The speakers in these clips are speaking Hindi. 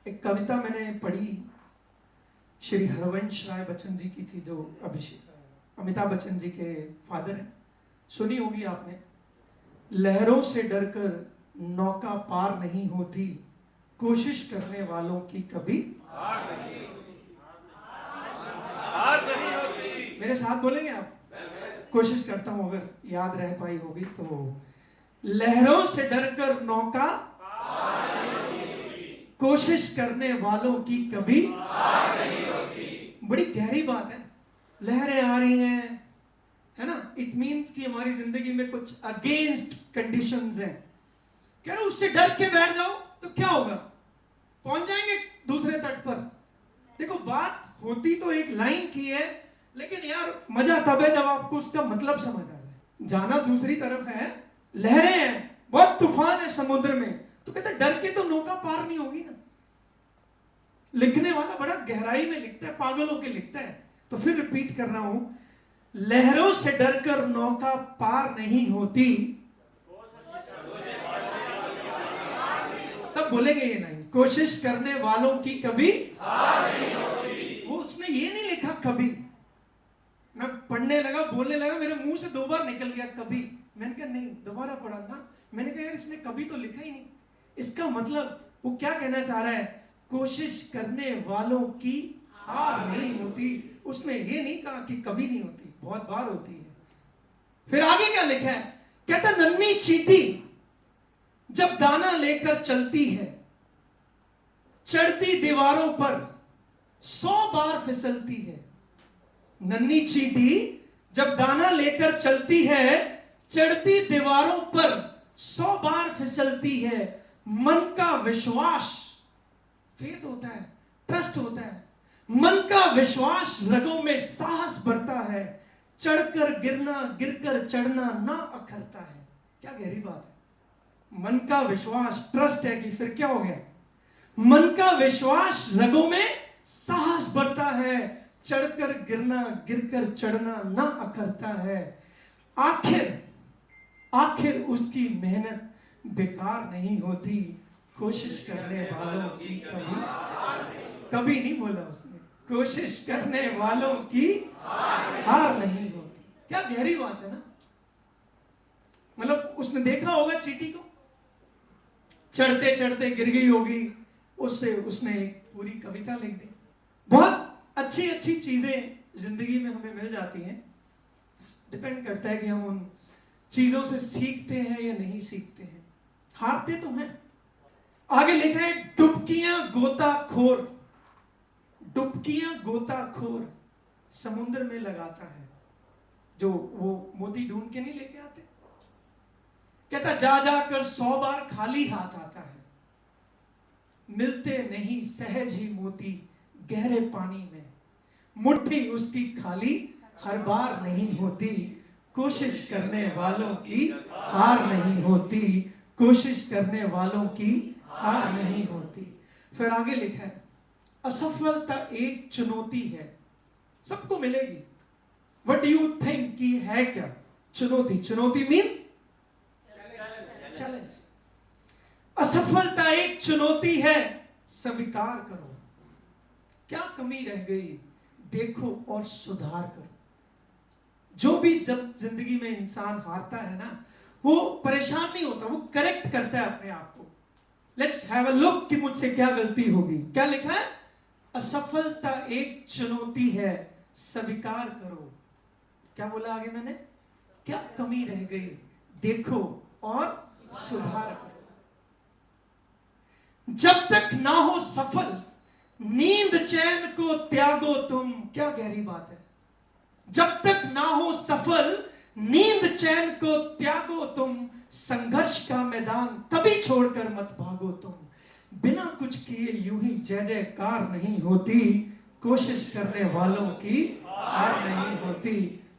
एक कविता मैंने पढ़ी, श्री हरवंश राय बच्चन जी की थी, जो अमिताभ बच्चन जी के फादर हैं। सुनी होगी आपने। लहरों से डरकर नौका पार नहीं होती, कोशिश करने वालों की कभी हार नहीं होती। मेरे साथ बोलेंगे आप? कोशिश करता हूं, अगर याद रह पाई होगी तो। लहरों से डरकर नौका कोशिश करने वालों की कभी हार नहीं होती। बड़ी गहरी बात है। लहरें आ रही हैं, है ना? इट मीन्स कि हमारी जिंदगी में कुछ अगेंस्ट कंडीशंस हैं। कह रहे उससे डर के बैठ जाओ तो क्या होगा? पहुंच जाएंगे दूसरे तट पर। देखो, बात होती तो एक लाइन की है, लेकिन यार मजा तब है जब आपको उसका मतलब समझ आ जाए। जाना दूसरी तरफ है, लहरें हैं, बहुत तूफान है समुद्र में, तो कहते डर के तो नौका पार नहीं होगी ना। लिखने वाला बड़ा गहराई में लिखता है, पागल होके लिखता है। तो फिर रिपीट कर रहा हूं, लहरों से डरकर नौका पार नहीं होती। सब बोलेंगे ये नहीं। कोशिश करने वालों की कभी हार नहीं होती। वो उसने ये नहीं लिखा कभी। मैं पढ़ने लगा, बोलने लगा, मेरे मुंह से 2 बार निकल गया कभी। मैंने कहा नहीं, दोबारा पढ़ा ना। मैंने कहा यार इसने कभी तो लिखा ही नहीं। इसका मतलब वो क्या कहना चाह रहा है? कोशिश करने वालों की हार नहीं होती। उसने ये नहीं कहा कि कभी नहीं होती, बहुत बार होती है। फिर आगे क्या लिखा है? कहता नन्ही चींटी जब दाना लेकर चलती है, चढ़ती दीवारों पर 100 बार फिसलती है। नन्ही चींटी जब दाना लेकर चलती है, चढ़ती दीवारों पर 100 बार फिसलती है। मन का विश्वास, फेथ होता है, ट्रस्ट होता है। मन का विश्वास रगों में साहस भरता है। चढ़कर गिरना, गिरकर चढ़ना ना अखरता है। क्या गहरी बात है। मन का विश्वास, ट्रस्ट है कि फिर क्या हो गया? मन का विश्वास रगों में साहस भरता है। चढ़कर गिरना, गिरकर चढ़ना ना अखरता है। आखिर उसकी मेहनत बेकार नहीं होती। कोशिश करने वालों की कभी नहीं बोला उसने, कोशिश करने वालों की हार नहीं होती। क्या गहरी बात है ना। मतलब उसने देखा होगा चींटी को, चढ़ते चढ़ते गिर गई होगी, उससे उसने एक पूरी कविता लिख दी। बहुत अच्छी अच्छी चीजें जिंदगी में हमें मिल जाती हैं। डिपेंड करता है कि हम उन चीजों से सीखते हैं या नहीं सीखते हैं। हारते तो हैं। आगे लिखा है डुबकियां गोताखोर, डुबकियां गोताखोर समुद्र में लगाता है। जो वो मोती ढूंढ के नहीं लेके आते, कहता जा जाकर 100 बार खाली हाथ आता है। मिलते नहीं सहज ही मोती गहरे पानी में, मुट्ठी उसकी खाली हर बार नहीं होती। कोशिश करने वालों की हार नहीं होती। कोशिश करने वालों की हार नहीं होती। फिर आगे लिखा है असफलता एक चुनौती है, सबको मिलेगी। व्हाट डू यू थिंक कि है क्या चुनौती? चुनौती मीन्स चैलेंज। असफलता एक चुनौती है, स्वीकार करो। क्या कमी रह गई देखो और सुधार करो। जो भी जब जिंदगी में इंसान हारता है ना, वो परेशान नहीं होता, वो करेक्ट करता है अपने आप को। लेट्स हैव अ लुक कि मुझसे क्या गलती होगी। क्या लिखा है? असफलता एक चुनौती है, स्वीकार करो। क्या बोला आगे मैंने? क्या कमी रह गई देखो और सुधार करो। जब तक ना हो सफल नींद चैन को त्यागो तुम। क्या गहरी बात है। जब तक ना हो सफल नींद चैन को त्यागो तुम। संघर्ष का मैदान कभी छोड़कर मत भागो तुम। बिना कुछ किए यूं ही जय जयकार नहीं होती। कोशिश करने वालों की हार नहीं होती।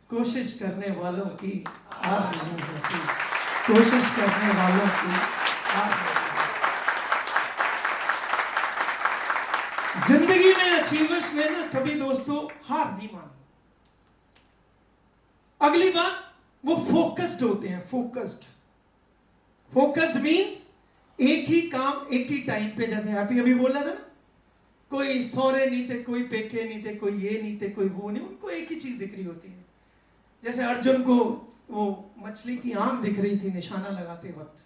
कोशिश करने वालों की हार नहीं होती। कोशिश करने वालों की हार नहीं होती। जिंदगी में अचीवर्स में ना कभी दोस्तों हार नहीं मानी। अगली बात, वो फोकस्ड होते हैं। फोकस्ड मींस एक ही काम एक ही टाइम पे। जैसे हैप्पी अभी बोल रहा था ना, कोई सौरे नहीं थे, कोई पेके नहीं थे, कोई ये नहीं थे, कोई वो नहीं, उनको एक ही चीज दिख रही होती है। जैसे अर्जुन को वो मछली की आंख दिख रही थी निशाना लगाते वक्त,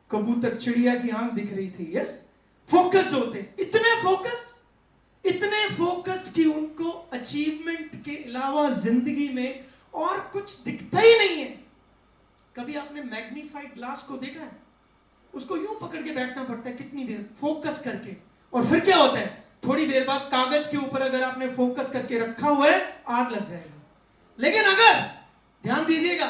कबूतर चिड़िया की आंख दिख रही थी। यस, फोकस्ड होते, इतने फोकस्ड कि उनको अचीवमेंट के अलावा जिंदगी में और कुछ दिखता ही नहीं है। कभी आपने मैग्नीफाइड ग्लास को देखा है? उसको यूं पकड़ के बैठना पड़ता है कितनी देर, फोकस करके, और फिर क्या होता है, थोड़ी देर बाद कागज के ऊपर अगर आपने फोकस करके रखा हुआ है, आग लग जाएगी। लेकिन अगर, ध्यान दीजिएगा,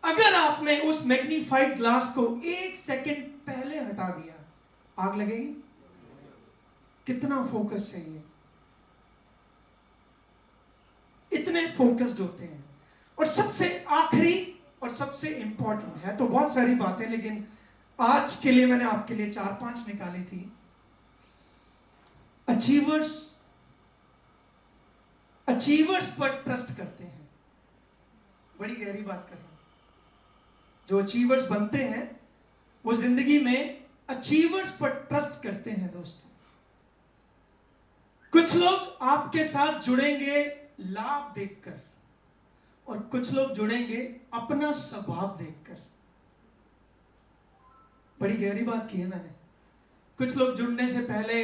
अगर आपने उस मैग्नीफाइड ग्लास को 1 सेकंड पहले हटा दिया, आग लगेगी? कितना फोकस चाहिए, इतने फोकस्ड होते हैं। और सबसे आखिरी और सबसे इंपॉर्टेंट है, तो बहुत सारी बातें, लेकिन आज के लिए मैंने आपके लिए 4-5 निकाली थी। अचीवर्स पर ट्रस्ट करते हैं। बड़ी गहरी बात करें, जो अचीवर्स बनते हैं वो जिंदगी में अचीवर्स पर ट्रस्ट करते हैं। दोस्तों, कुछ लोग आपके साथ जुड़ेंगे लाभ देखकर, और कुछ लोग जुड़ेंगे अपना स्वभाव देखकर। बड़ी गहरी बात की है मैंने। कुछ लोग जुड़ने से पहले,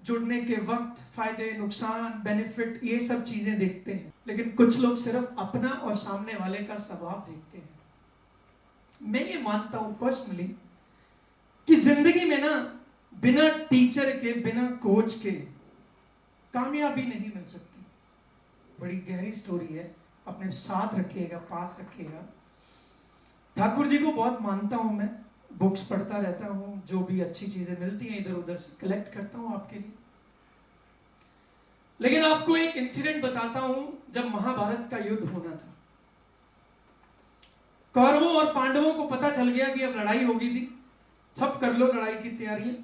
जुड़ने के वक्त फायदे, नुकसान, बेनिफिट, ये सब चीजें देखते हैं, लेकिन कुछ लोग सिर्फ अपना और सामने वाले का स्वभाव देखते हैं। मैं ये मानता हूं पर्सनली कि जिंदगी में ना, बिना टीचर के, बिना कोच के कामयाबी नहीं मिल सकती। बड़ी गहरी स्टोरी है, अपने साथ रखिएगा, पास रखिएगा। ठाकुर जी को बहुत मानता हूं मैं, बुक्स पढ़ता रहता हूं, जो भी अच्छी चीजें मिलती हैं इधर उधर से कलेक्ट करता हूं आपके लिए। लेकिन आपको एक इंसिडेंट बताता हूं, जब महाभारत का युद्ध होना था, कौरवों और पांडवों को पता चल गया कि अब लड़ाई होगी थी, सब कर लो लड़ाई की तैयारियां।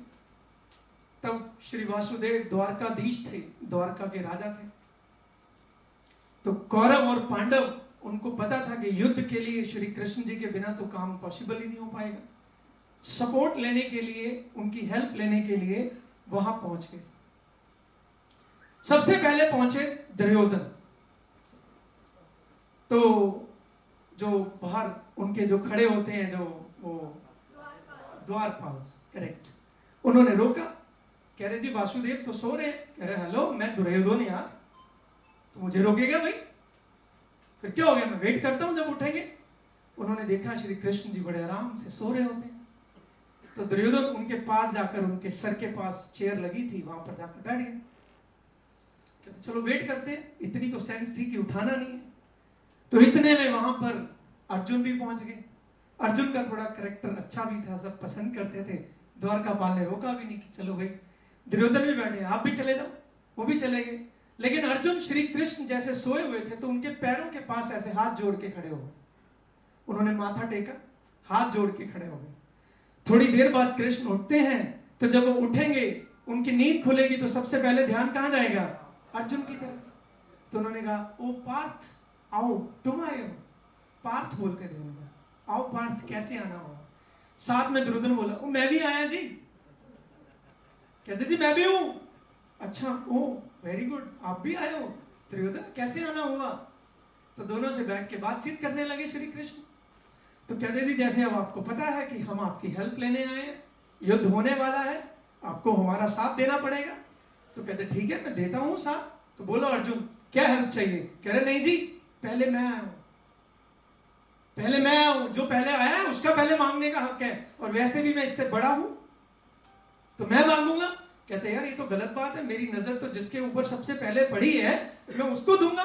तब श्री वासुदेव द्वारकाधीश थे, द्वारका के राजा थे। तो कौरव और पांडव, उनको पता था कि युद्ध के लिए श्री कृष्ण जी के बिना तो काम पॉसिबल ही नहीं हो पाएगा। सपोर्ट लेने के लिए, उनकी हेल्प लेने के लिए वहां पहुंच गए। सबसे पहले पहुंचे दुर्योधन। तो जो बाहर उनके जो खड़े होते हैं, जो वो द्वारपाल, करेक्ट, उन्होंने रोका। कह रहे जी वासुदेव तो सो रहे हैं। कह रहे हेलो, मैं दुर्योधन यार, तो मुझे रोकेगा भाई? फिर क्या हो गया, मैं वेट करता हूं जब उठेंगे। उन्होंने देखा श्री कृष्ण जी बड़े आराम से सो रहे होते हैं। तो दुर्योधन उनके पास जाकर, उनके सर के पास चेयर लगी थी, वहां पर जाकर बैठ गए। कहते चलो वेट करते हैं, इतनी तो सेंस थी कि उठाना नहीं है। तो इतने में वहां पर अर्जुन भी पहुंच गए। अर्जुन का थोड़ा करेक्टर अच्छा भी था, सब पसंद करते थे। द्वारकापाल ने रोका भी नहीं कि चलो भाई, दुर्योधन भी बैठे, आप भी चले जाओ। वो भी चले गए। लेकिन अर्जुन श्री कृष्ण जैसे सोए हुए थे, तो उनके पैरों के पास ऐसे हाथ जोड़ के खड़े हो गए। उन्होंने माथा टेका, हाथ जोड़ के खड़े हो गए। थोड़ी देर बाद कृष्ण उठते हैं, तो जब वो उठेंगे, उनकी नींद खुलेगी, तो सबसे पहले ध्यान कहां जाएगा? अर्जुन की तरफ। तो उन्होंने कहा ओ पार्थ आओ, तुम आए हो। पार्थ बोलते थे उनको, आओ पार्थ, कैसे आना होगा। साथ में दुर्योधन बोला ओ मैं भी आया जी। कहते जी मैं भी हूं। अच्छा, ओ वेरी गुड, आप भी आए हो। दुर्योधन कैसे आना हुआ? तो दोनों से बैठ के बातचीत करने लगे श्री कृष्ण। तो कहते जी जैसे अब आपको पता है कि हम आपकी हेल्प लेने आए हैं, युद्ध होने वाला है, आपको हमारा साथ देना पड़ेगा। तो कहते ठीक है, मैं देता हूं साथ। तो बोलो अर्जुन क्या हेल्प चाहिए? कह रहे नहीं जी, पहले मैं आया हूं, पहले मैं आया हूं, जो पहले आया है उसका पहले मांगने का हक है, और वैसे भी मैं इससे बड़ा हूं तो मैं मांगूंगा। कहते यार ये तो गलत बात है, मेरी नजर तो जिसके ऊपर सबसे पहले पड़ी है मैं उसको दूंगा।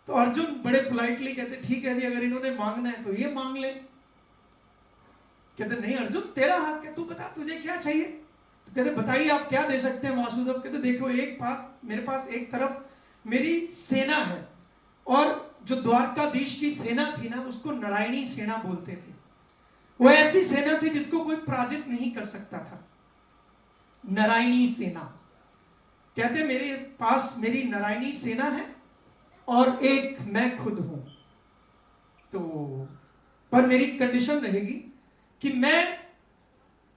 तो अर्जुन बड़े पोलाइटली कहते ठीक है जी, अगर इन्होंने मांगना है तो ये मांग ले। कहते नहीं अर्जुन, तेरा हक है, तू बता तुझे क्या चाहिए। तो कहते बताइए आप क्या दे सकते हैं वासुदेव। कहते देखो, एक बात, मेरे पास एक तरफ मेरी सेना है, और जो द्वारकाधीश की सेना थी ना, उसको नारायणी सेना बोलते थे। वो ऐसी सेना थी जिसको कोई पराजित नहीं कर सकता था, नारायणी सेना। कहते मेरे पास मेरी नारायणी सेना है, और एक मैं खुद हूं। तो पर मेरी कंडीशन रहेगी कि मैं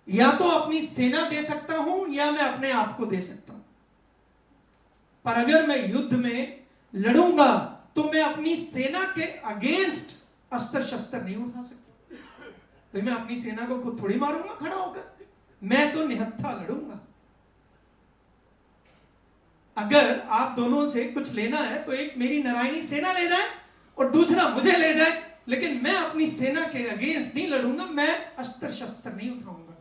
या तो अपनी सेना दे सकता हूं या मैं अपने आप को दे सकता हूं। पर अगर मैं युद्ध में लड़ूंगा तो मैं अपनी सेना के अगेंस्ट अस्त्र शस्त्र नहीं उठा सकता। तो मैं अपनी सेना को खुद थोड़ी मारूंगा खड़ा होकर, मैं तो निहत्था लड़ूंगा। अगर आप दोनों से कुछ लेना है तो एक मेरी नारायणी सेना ले जाए और दूसरा मुझे ले जाए, लेकिन मैं अपनी सेना के अगेंस्ट नहीं लड़ूंगा, मैं अस्त्र शस्त्र नहीं उठाऊंगा।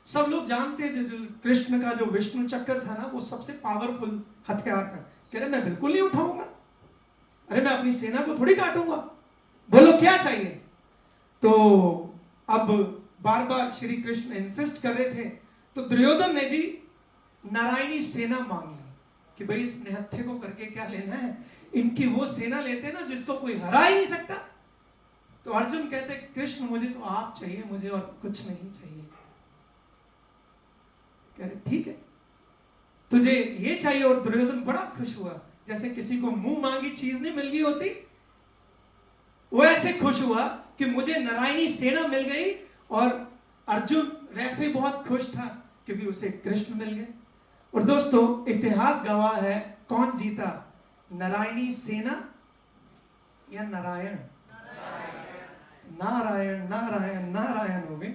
सब लोग जानते थे कृष्ण का जो विष्णु चक्र था ना, वो सबसे पावरफुल हथियार था। कह रहे मैं बिल्कुल नहीं उठाऊंगा, अरे मैं अपनी सेना को थोड़ी काटूंगा, बोलो क्या चाहिए। तो अब बार बार श्री कृष्ण इंसिस्ट कर रहे थे, तो दुर्योधन ने जी नारायणी सेना मांग ली कि भाई इस निहत्थे को करके क्या लेना है, इनकी वो सेना लेते हैं ना जिसको कोई हरा ही नहीं सकता। तो अर्जुन कहते कृष्ण मुझे तो आप चाहिए, मुझे और कुछ नहीं चाहिए। कह रहे ठीक है तुझे ये चाहिए। और दुर्योधन बड़ा खुश हुआ, जैसे किसी को मुंह मांगी चीज नहीं मिल गई होती, वो ऐसे खुश हुआ कि मुझे नारायणी सेना मिल गई। और अर्जुन वैसे ही बहुत खुश था क्योंकि उसे कृष्ण मिल गए। और दोस्तों इतिहास गवाह है, कौन जीता, नारायणी सेना या नारायण? नारायण नारायण नारायण हो गए।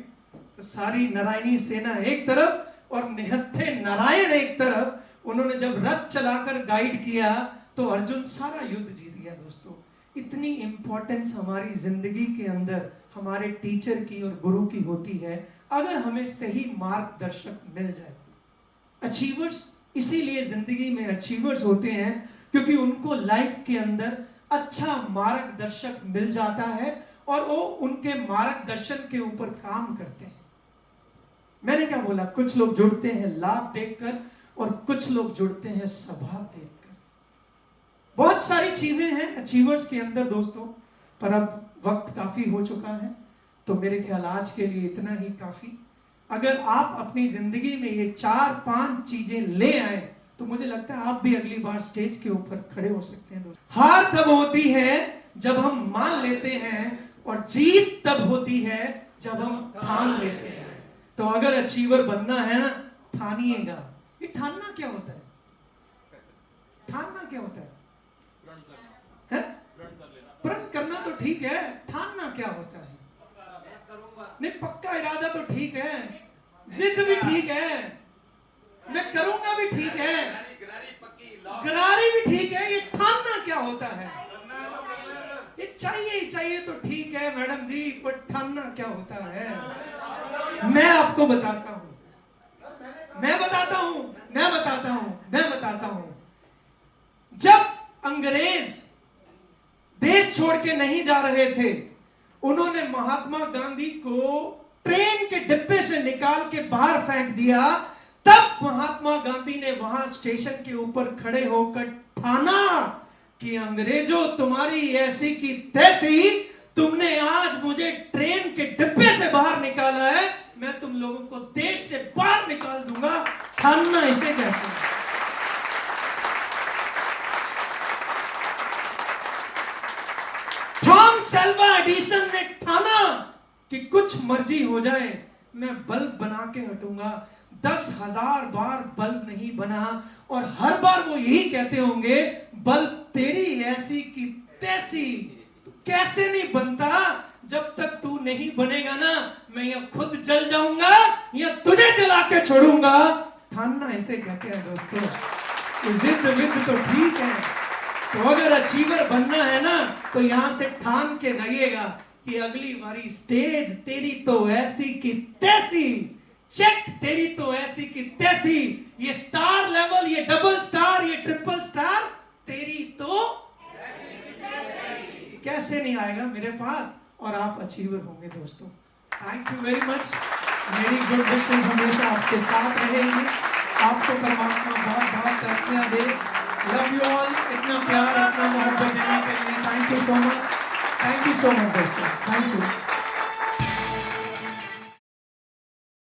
तो सारी नारायणी सेना एक तरफ और निहत्थे नारायण एक तरफ। उन्होंने जब रथ चलाकर गाइड किया तो अर्जुन सारा युद्ध जीत गया। दोस्तों इतनी इंपॉर्टेंस हमारी जिंदगी के अंदर हमारे टीचर की और गुरु की होती है, अगर हमें सही मार्गदर्शक मिल जाए। अचीवर्स इसीलिए जिंदगी में अचीवर्स होते हैं क्योंकि उनको लाइफ के अंदर अच्छा मार्गदर्शक मिल जाता है और वो उनके मार्गदर्शन के ऊपर काम करते हैं। मैंने क्या बोला, कुछ लोग जुड़ते हैं लाभ देखकर और कुछ लोग जुड़ते हैं स्वभाव देखकर। बहुत सारी चीजें हैं अचीवर्स के अंदर दोस्तों, पर अब वक्त काफी हो चुका है तो मेरे ख्याल आज के लिए इतना ही काफी। अगर आप अपनी जिंदगी में ये 4-5 चीजें ले आए तो मुझे लगता है आप भी अगली बार स्टेज के ऊपर खड़े हो सकते हैं। दोस्तों हार तब होती है जब हम मान लेते हैं और जीत तब होती है जब हम ठान लेते हैं। तो अगर अचीवर बनना है ना, ठानिएगा। ये ठानना क्या होता है? ठानना क्या होता है? प्रण करना तो ठीक है, ठानना क्या होता है? नहीं, पक्का इरादा तो ठीक है, जिद भी ठीक है, मैं करूंगा भी ठीक है, गरारी भी ठीक है। ये ठानना क्या होता है? ये चाहिए ही चाहिए तो ठीक है मैडम जी, पर ठानना क्या होता है? मैं आपको बताता हूं, मैं बताता हूं, मैं बताता हूं, मैं बताता हूं। जब अंग्रेज देश छोड़ के नहीं जा रहे थे, उन्होंने महात्मा गांधी को ट्रेन के डिब्बे से निकाल के बाहर फेंक दिया। तब महात्मा गांधी ने वहां स्टेशन के ऊपर खड़े होकर ठाना कि अंग्रेजों तुम्हारी ऐसी की तैसी, तुमने आज मुझे ट्रेन के डिब्बे से बाहर निकाला है, मैं तुम लोगों को देश से बाहर निकाल दूंगा। ठानना इसे कहते हैं। थॉमस अल्वा एडिसन ने ठाना कि कुछ मर्जी हो जाए मैं बल्ब बना के हटूंगा। 10,000 बार बल्ब नहीं बना और हर बार वो यही कहते होंगे बल्ब तेरी ऐसी की तैसी। तो कैसे नहीं बनता? जब तक तू नहीं बनेगा ना, मैं या खुद जल जाऊंगा या तुझे जला के छोड़ूंगा। ठानना इसे कहते हैं दोस्तों। जिद विद तो ठीक है, तो अगर अचीवर बनना है ना तो यहां से ठान के जाइएगा कि अगली बारी स्टेज तेरी तो ऐसी की तैसी, चेक तेरी तो ऐसी की तैसी, ये स्टार लेवल, ये डबल स्टार, ये ट्रिपल स्टार, तेरी तो ऐसी की तैसी। कैसे नहीं आएगा मेरे पास और आप अचीवर होंगे दोस्तों। Thank you very much. मेरी गुड विशेस हमेशा आपके साथ रहेंगी। आपको परमात्मा बहुत बहुत तरक्कियां दे। Love you all. इतना प्यार, इतना मोहब्बत देने के लिए thank you so much. Thank you so much दोस्तों। Thank you.